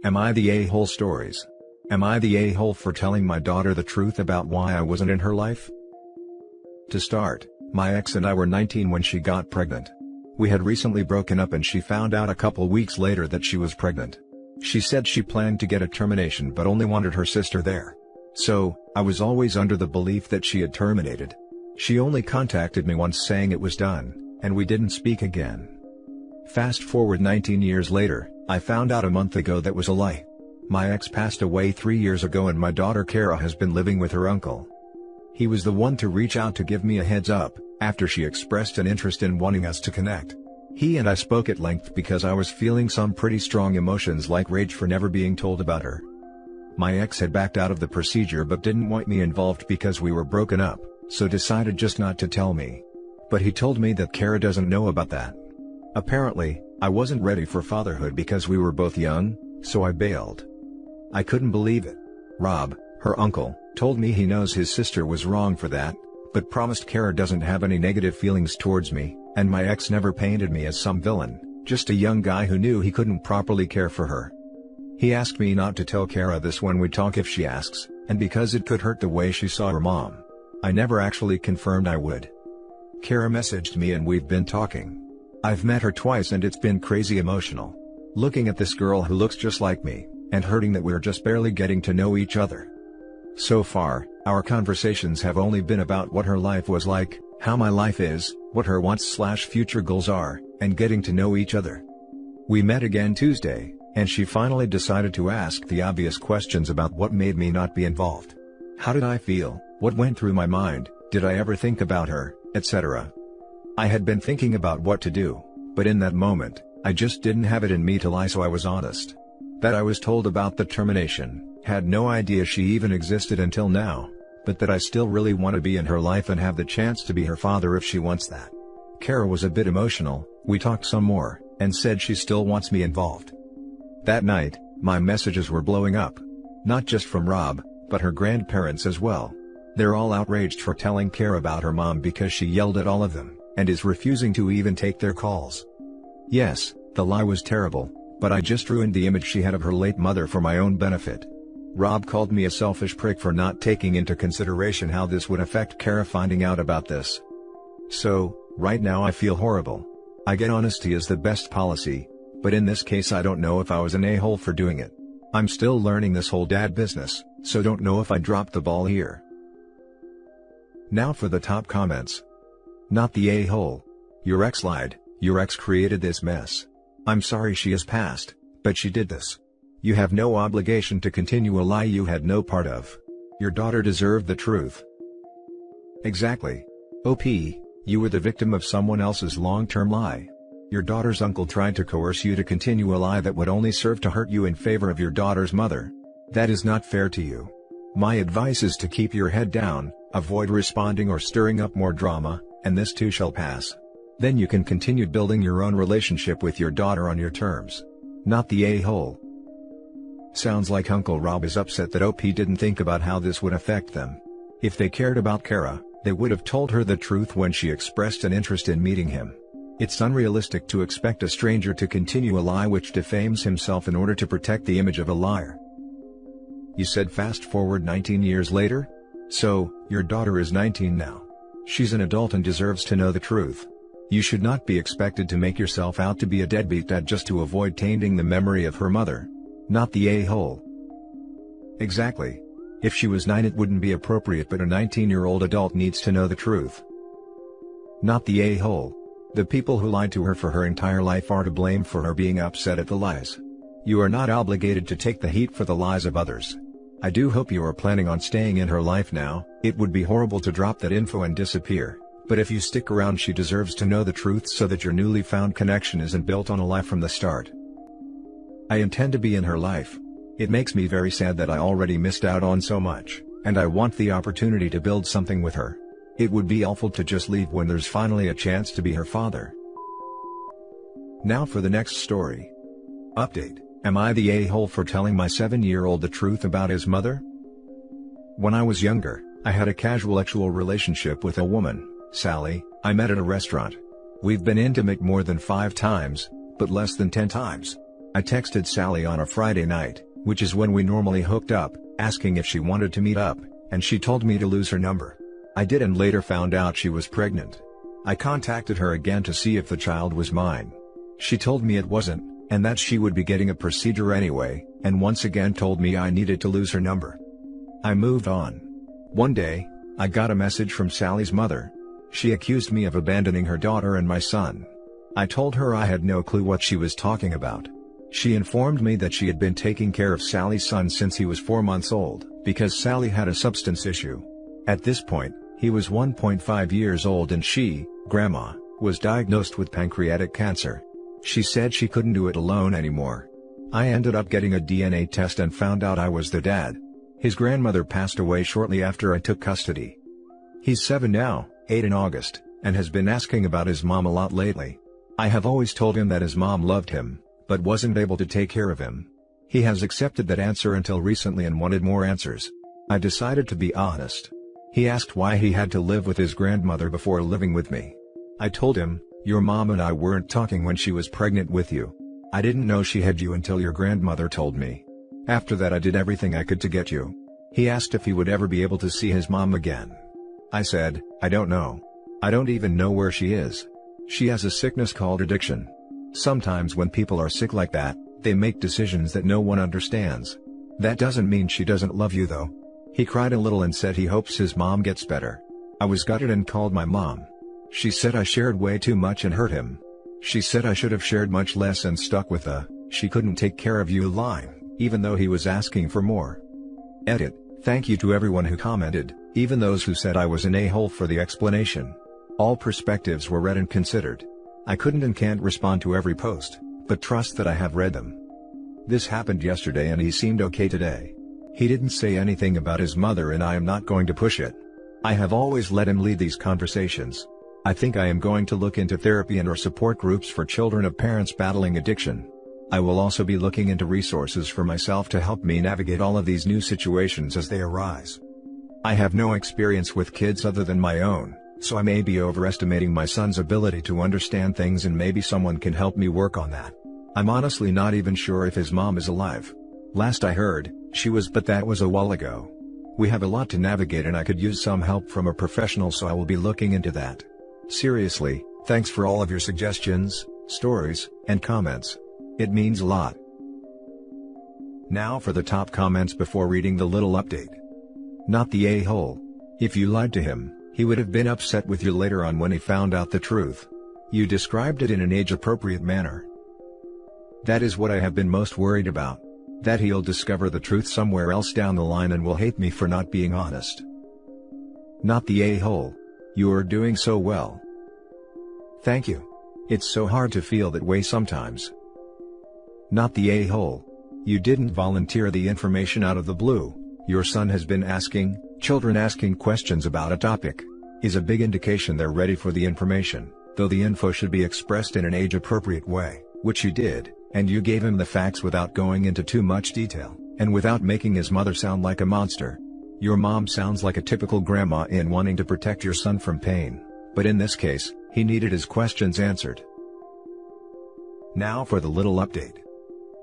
Am I the a-hole stories? Am I the a-hole for telling my daughter the truth about why I wasn't in her life? To start, my ex and I were 19 when she got pregnant. We had recently broken up and she found out a couple weeks later that she was pregnant. She said she planned to get a termination but only wanted her sister there. So, I was always under the belief that she had terminated. She only contacted me once saying it was done, and we didn't speak again. Fast forward 19 years later, I found out a month ago that was a lie. My ex passed away 3 years ago and my daughter Kara has been living with her uncle. He was the one to reach out to give me a heads up, after she expressed an interest in wanting us to connect. He and I spoke at length because I was feeling some pretty strong emotions like rage for never being told about her. My ex had backed out of the procedure but didn't want me involved because we were broken up, so decided just not to tell me. But he told me that Kara doesn't know about that. Apparently, I wasn't ready for fatherhood because we were both young, so I bailed. I couldn't believe it. Rob, her uncle, told me he knows his sister was wrong for that, but promised Kara doesn't have any negative feelings towards me, and my ex never painted me as some villain, just a young guy who knew he couldn't properly care for her. He asked me not to tell Kara this when we talk if she asks, and because it could hurt the way she saw her mom. I never actually confirmed I would. Kara messaged me and we've been talking. I've met her twice and it's been crazy emotional. Looking at this girl who looks just like me, and hurting that we're just barely getting to know each other. So far, our conversations have only been about what her life was like, how my life is, what her wants/future goals are, and getting to know each other. We met again Tuesday, and she finally decided to ask the obvious questions about what made me not be involved. How did I feel, what went through my mind, did I ever think about her, etc. I had been thinking about what to do, but in that moment, I just didn't have it in me to lie, so I was honest. That I was told about the termination, had no idea she even existed until now, but that I still really want to be in her life and have the chance to be her father if she wants that. Kara was a bit emotional, we talked some more, and said she still wants me involved. That night, my messages were blowing up. Not just from Rob, but her grandparents as well. They're all outraged for telling Kara about her mom because she yelled at all of them, and is refusing to even take their calls. Yes, the lie was terrible, but I just ruined the image she had of her late mother for my own benefit. Rob called me a selfish prick for not taking into consideration how this would affect Kara finding out about this. So, right now I feel horrible. I get honesty is the best policy, but in this case I don't know if I was an a-hole for doing it. I'm still learning this whole dad business, so don't know if I dropped the ball here. Now for the top comments. Not the a-hole. Your ex lied, your ex created this mess. I'm sorry she has passed, but she did this. You have no obligation to continue a lie you had no part of. Your daughter deserved the truth. Exactly. OP, you were the victim of someone else's long-term lie. Your daughter's uncle tried to coerce you to continue a lie that would only serve to hurt you in favor of your daughter's mother. That is not fair to you. My advice is to keep your head down, avoid responding or stirring up more drama, and this too shall pass. Then you can continue building your own relationship with your daughter on your terms. Not the a-hole. Sounds like Uncle Rob is upset that OP didn't think about how this would affect them. If they cared about Kara, they would have told her the truth when she expressed an interest in meeting him. It's unrealistic to expect a stranger to continue a lie which defames himself in order to protect the image of a liar. You said fast forward 19 years later? So, your daughter is 19 now. She's an adult and deserves to know the truth. You should not be expected to make yourself out to be a deadbeat dad just to avoid tainting the memory of her mother. Not the a-hole. Exactly. If she was 9 it wouldn't be appropriate, but a 19-year-old adult needs to know the truth. Not the a-hole. The people who lied to her for her entire life are to blame for her being upset at the lies. You are not obligated to take the heat for the lies of others. I do hope you are planning on staying in her life now. It would be horrible to drop that info and disappear, but if you stick around she deserves to know the truth so that your newly found connection isn't built on a lie from the start. I intend to be in her life. It makes me very sad that I already missed out on so much, and I want the opportunity to build something with her. It would be awful to just leave when there's finally a chance to be her father. Now for the next story. Update: am I the a-hole for telling my 7-year-old the truth about his mother? When I was younger, I had a casual sexual relationship with a woman, Sally, I met at a restaurant. We've been intimate more than 5 times, but less than 10 times. I texted Sally on a Friday night, which is when we normally hooked up, asking if she wanted to meet up, and she told me to lose her number. I did, and later found out she was pregnant. I contacted her again to see if the child was mine. She told me it wasn't, and that she would be getting a procedure anyway, and once again told me I needed to lose her number. I moved on. One day, I got a message from Sally's mother. She accused me of abandoning her daughter and my son. I told her I had no clue what she was talking about. She informed me that she had been taking care of Sally's son since he was 4 months old, because Sally had a substance issue. At this point, he was 1.5 years old and she, Grandma, was diagnosed with pancreatic cancer. She said she couldn't do it alone anymore. I ended up getting a DNA test and found out I was the dad. His grandmother passed away shortly after I took custody. He's 7 now, 8 in August, and has been asking about his mom a lot lately. I have always told him that his mom loved him, but wasn't able to take care of him. He has accepted that answer until recently and wanted more answers. I decided to be honest. He asked why he had to live with his grandmother before living with me. I told him, "Your mom and I weren't talking when she was pregnant with you. I didn't know she had you until your grandmother told me. After that I did everything I could to get you." He asked if he would ever be able to see his mom again. I said, "I don't know. I don't even know where she is. She has a sickness called addiction. Sometimes when people are sick like that, they make decisions that no one understands. That doesn't mean she doesn't love you though." He cried a little and said he hopes his mom gets better. I was gutted and called my mom. She said I shared way too much and hurt him. She said I should have shared much less and stuck with the "she couldn't take care of you" line, even though he was asking for more. Edit. Thank you to everyone who commented, even those who said I was an a-hole for the explanation. All perspectives were read and considered. I couldn't and can't respond to every post, but trust that I have read them. This happened yesterday and he seemed okay today. He didn't say anything about his mother and I am not going to push it. I have always let him lead these conversations. I think I am going to look into therapy and/or support groups for children of parents battling addiction. I will also be looking into resources for myself to help me navigate all of these new situations as they arise. I have no experience with kids other than my own, so I may be overestimating my son's ability to understand things and maybe someone can help me work on that. I'm honestly not even sure if his mom is alive. Last I heard, she was, but that was a while ago. We have a lot to navigate and I could use some help from a professional, so I will be looking into that. Seriously, thanks for all of your suggestions, stories, and comments. It means a lot. Now for the top comments before reading the little update. Not the a-hole. If you lied to him, he would have been upset with you later on when he found out the truth. You described it in an age-appropriate manner. That is what I have been most worried about. That he'll discover the truth somewhere else down the line and will hate me for not being honest. Not the a-hole. You are doing so well. Thank you. It's so hard to feel that way sometimes. Not the a-hole. You didn't volunteer the information out of the blue. Your son has been asking, children asking questions about a topic, is a big indication they're ready for the information, though the info should be expressed in an age-appropriate way, which you did, and you gave him the facts without going into too much detail, and without making his mother sound like a monster. Your mom sounds like a typical grandma in wanting to protect your son from pain, but in this case, he needed his questions answered. Now for the little update.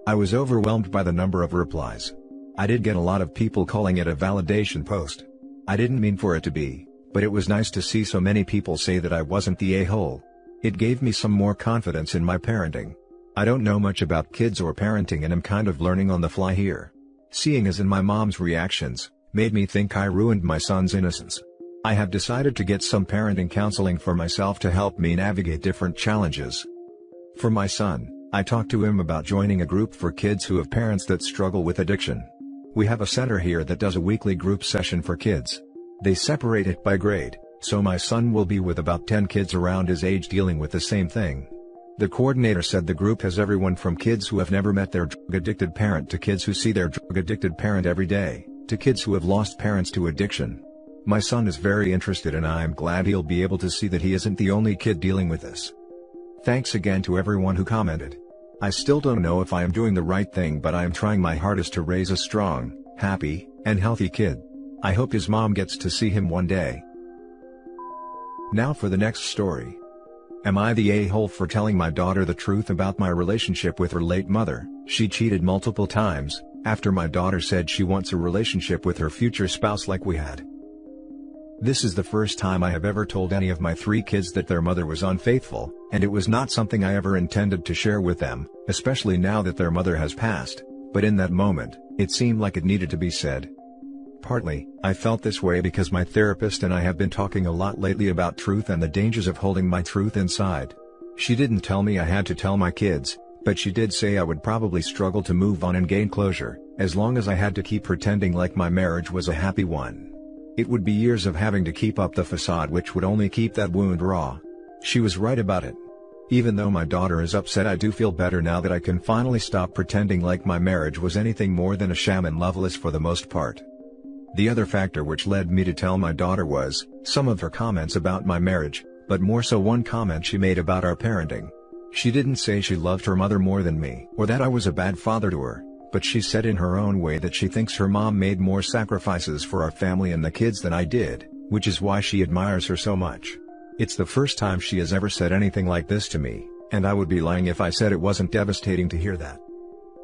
I was overwhelmed by the number of replies. I did get a lot of people calling it a validation post. I didn't mean for it to be, but it was nice to see so many people say that I wasn't the a-hole. It gave me some more confidence in my parenting. I don't know much about kids or parenting and am kind of learning on the fly here. Seeing as in my mom's reactions, made me think I ruined my son's innocence. I have decided to get some parenting counseling for myself to help me navigate different challenges. For my son, I talked to him about joining a group for kids who have parents that struggle with addiction. We have a center here that does a weekly group session for kids. They separate it by grade, so my son will be with about 10 kids around his age dealing with the same thing. The coordinator said the group has everyone from kids who have never met their drug-addicted parent to kids who see their drug-addicted parent every day, to kids who have lost parents to addiction. My son is very interested and I am glad he'll be able to see that he isn't the only kid dealing with this. Thanks again to everyone who commented. I still don't know if I am doing the right thing, but I am trying my hardest to raise a strong, happy, and healthy kid. I hope his mom gets to see him one day. Now for the next story. Am I the a-hole for telling my daughter the truth about my relationship with her late mother? She cheated multiple times, after my daughter said she wants a relationship with her future spouse like we had. This is the first time I have ever told any of my 3 kids that their mother was unfaithful, and it was not something I ever intended to share with them, especially now that their mother has passed, but in that moment, it seemed like it needed to be said. Partly, I felt this way because my therapist and I have been talking a lot lately about truth and the dangers of holding my truth inside. She didn't tell me I had to tell my kids, but she did say I would probably struggle to move on and gain closure, as long as I had to keep pretending like my marriage was a happy one. It would be years of having to keep up the facade which would only keep that wound raw. She was right about it. Even though my daughter is upset, I do feel better now that I can finally stop pretending like my marriage was anything more than a sham and loveless for the most part. The other factor which led me to tell my daughter was some of her comments about my marriage, but more so one comment she made about our parenting. She didn't say she loved her mother more than me, or that I was a bad father to her, but she said in her own way that she thinks her mom made more sacrifices for our family and the kids than I did, which is why she admires her so much. It's the first time she has ever said anything like this to me, and I would be lying if I said it wasn't devastating to hear that.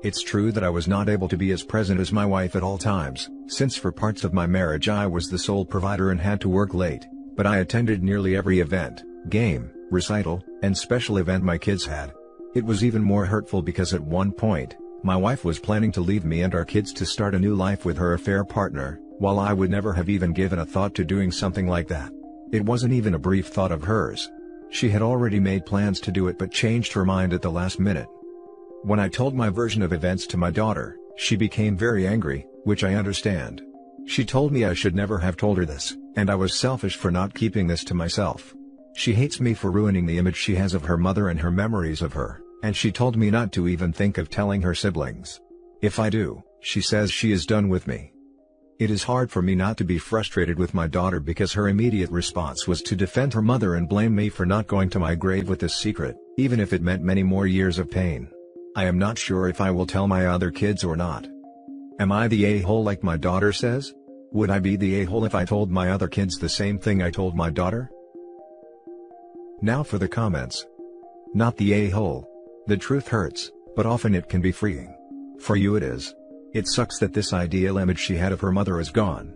It's true that I was not able to be as present as my wife at all times, since for parts of my marriage I was the sole provider and had to work late, but I attended nearly every event, game, recital, and special event my kids had. It was even more hurtful because at one point, my wife was planning to leave me and our kids to start a new life with her affair partner, while I would never have even given a thought to doing something like that. It wasn't even a brief thought of hers. She had already made plans to do it but changed her mind at the last minute. When I told my version of events to my daughter, she became very angry, which I understand. She told me I should never have told her this, and I was selfish for not keeping this to myself. She hates me for ruining the image she has of her mother and her memories of her, and she told me not to even think of telling her siblings. If I do, she says she is done with me. It is hard for me not to be frustrated with my daughter because her immediate response was to defend her mother and blame me for not going to my grave with this secret, even if it meant many more years of pain. I am not sure if I will tell my other kids or not. Am I the a-hole like my daughter says? Would I be the a-hole if I told my other kids the same thing I told my daughter? Now for the comments. Not the a-hole. The truth hurts, but often it can be freeing. For you it is. It sucks that this ideal image she had of her mother is gone.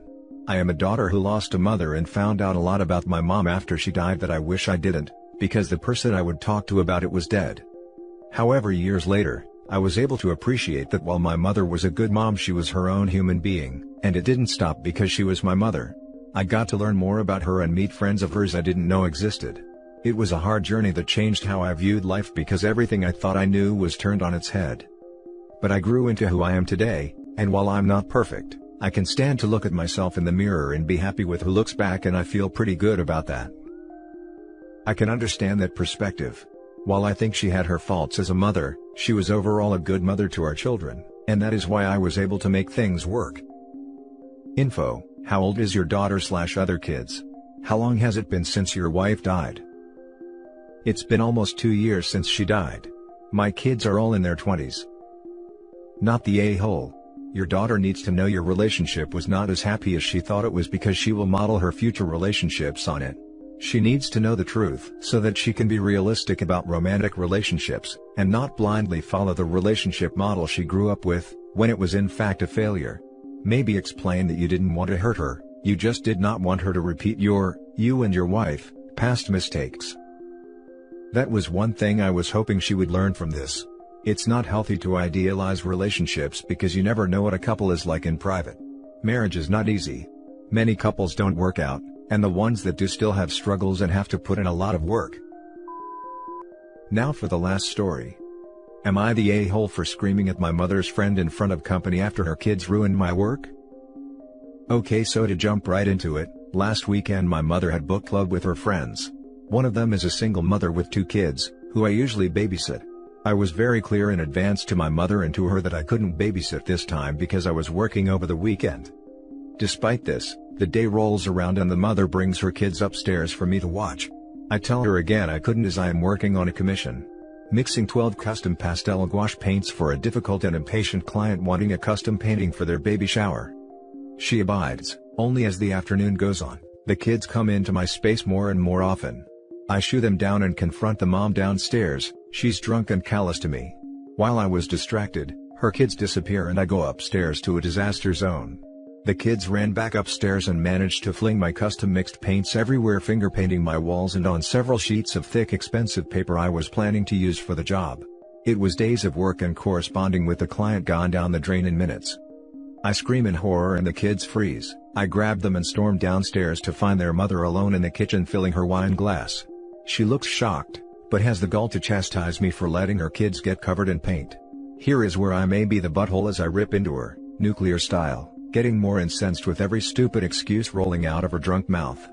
I am a daughter who lost a mother and found out a lot about my mom after she died that I wish I didn't, because the person I would talk to about it was dead. However, years later, I was able to appreciate that while my mother was a good mom, she was her own human being, and it didn't stop because she was my mother. I got to learn more about her and meet friends of hers I didn't know existed. It was a hard journey that changed how I viewed life because everything I thought I knew was turned on its head. But I grew into who I am today, and while I'm not perfect, I can stand to look at myself in the mirror and be happy with who looks back, and I feel pretty good about that. I can understand that perspective. While I think she had her faults as a mother, she was overall a good mother to our children, and that is why I was able to make things work. Info: how old is your daughter/other kids? How long has it been since your wife died? It's been almost 2 years since she died. My kids are all in their 20s. Not the a-hole. Your daughter needs to know your relationship was not as happy as she thought it was because she will model her future relationships on it. She needs to know the truth so that she can be realistic about romantic relationships, and not blindly follow the relationship model she grew up with, when it was in fact a failure. Maybe explain that you didn't want to hurt her, you just did not want her to repeat you and your wife, past mistakes. That was one thing I was hoping she would learn from this. It's not healthy to idealize relationships because you never know what a couple is like in private. Marriage is not easy. Many couples don't work out, and the ones that do still have struggles and have to put in a lot of work. Now for the last story. Am I the a-hole for screaming at my mother's friend in front of company after her kids ruined my work? Okay, so to jump right into it, last weekend my mother had book club with her friends. One of them is a single mother with 2 kids, who I usually babysit. I was very clear in advance to my mother and to her that I couldn't babysit this time because I was working over the weekend. Despite this, the day rolls around and the mother brings her kids upstairs for me to watch. I tell her again I couldn't as I am working on a commission. Mixing 12 custom pastel gouache paints for a difficult and impatient client wanting a custom painting for their baby shower. She abides, only as the afternoon goes on, the kids come into my space more and more often. I shoo them down and confront the mom downstairs. She's drunk and callous to me. While I was distracted, her kids disappear and I go upstairs to a disaster zone. The kids ran back upstairs and managed to fling my custom mixed paints everywhere, finger painting my walls and on several sheets of thick expensive paper I was planning to use for the job. It was days of work and corresponding with the client gone down the drain in minutes. I scream in horror and the kids freeze. I grab them and storm downstairs to find their mother alone in the kitchen filling her wine glass. She looks shocked, but has the gall to chastise me for letting her kids get covered in paint. Here is where I may be the butthole as I rip into her, nuclear style, getting more incensed with every stupid excuse rolling out of her drunk mouth.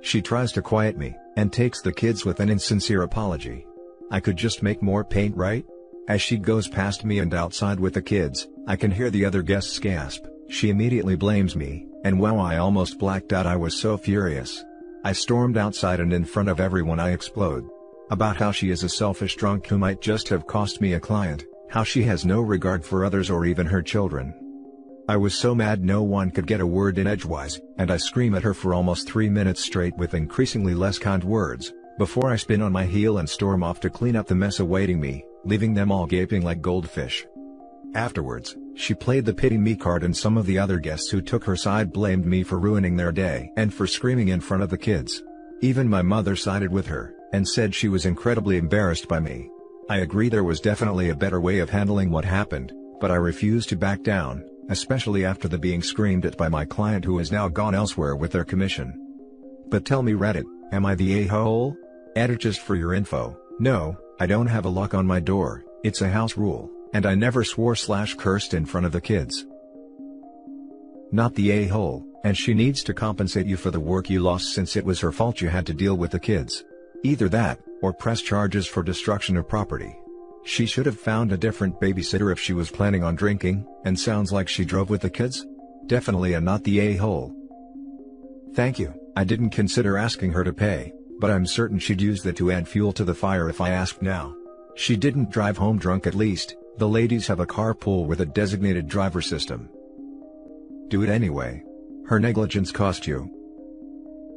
She tries to quiet me, and takes the kids with an insincere apology. I could just make more paint, right? As she goes past me and outside with the kids, I can hear the other guests gasp. She immediately blames me, and wow, I almost blacked out. I was so furious. I stormed outside and in front of everyone I explode. About how she is a selfish drunk who might just have cost me a client, how she has no regard for others or even her children. I was so mad no one could get a word in edgewise, and I scream at her for almost 3 minutes straight with increasingly less kind words, before I spin on my heel and storm off to clean up the mess awaiting me, leaving them all gaping like goldfish. Afterwards, she played the pity me card and some of the other guests who took her side blamed me for ruining their day and for screaming in front of the kids. Even my mother sided with her, and said she was incredibly embarrassed by me. I agree there was definitely a better way of handling what happened, but I refused to back down, especially after the being screamed at by my client who has now gone elsewhere with their commission. But tell me Reddit, am I the a-hole? Edit just for your info, no, I don't have a lock on my door, it's a house rule, and I never swore/cursed in front of the kids. Not the a-hole, and she needs to compensate you for the work you lost since it was her fault you had to deal with the kids. Either that, or press charges for destruction of property. She should have found a different babysitter if she was planning on drinking, and sounds like she drove with the kids? Definitely a not the a-hole. Thank you, I didn't consider asking her to pay, but I'm certain she'd use that to add fuel to the fire if I asked now. She didn't drive home drunk at least, the ladies have a carpool with a designated driver system. Do it anyway. Her negligence cost you.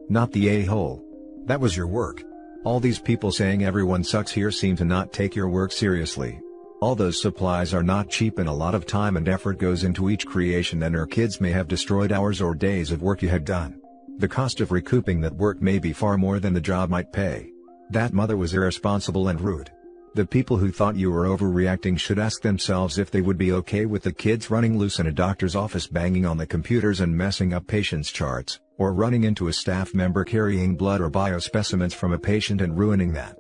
Not the a-hole. That was your work. All these people saying everyone sucks here seem to not take your work seriously. All those supplies are not cheap and a lot of time and effort goes into each creation, and her kids may have destroyed hours or days of work you had done. The cost of recouping that work may be far more than the job might pay. That mother was irresponsible and rude. The people who thought you were overreacting should ask themselves if they would be okay with the kids running loose in a doctor's office banging on the computers and messing up patients' charts, or running into a staff member carrying blood or biospecimens from a patient and ruining that.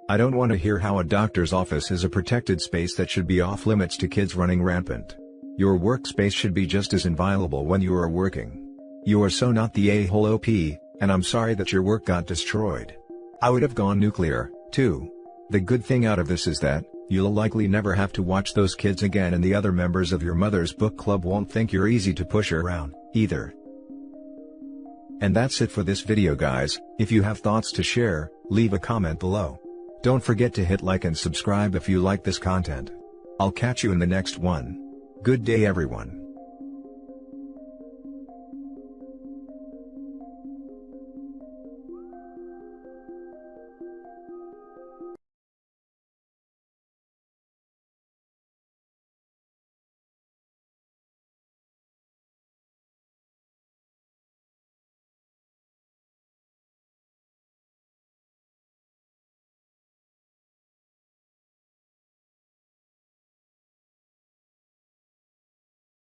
I don't want to hear how a doctor's office is a protected space that should be off limits to kids running rampant. Your workspace should be just as inviolable when you are working. You are so not the a-hole OP, and I'm sorry that your work got destroyed. I would have gone nuclear, too. The good thing out of this is that, you'll likely never have to watch those kids again, and the other members of your mother's book club won't think you're easy to push around, either. And that's it for this video guys. If you have thoughts to share, leave a comment below. Don't forget to hit like and subscribe if you like this content. I'll catch you in the next one. Good day everyone.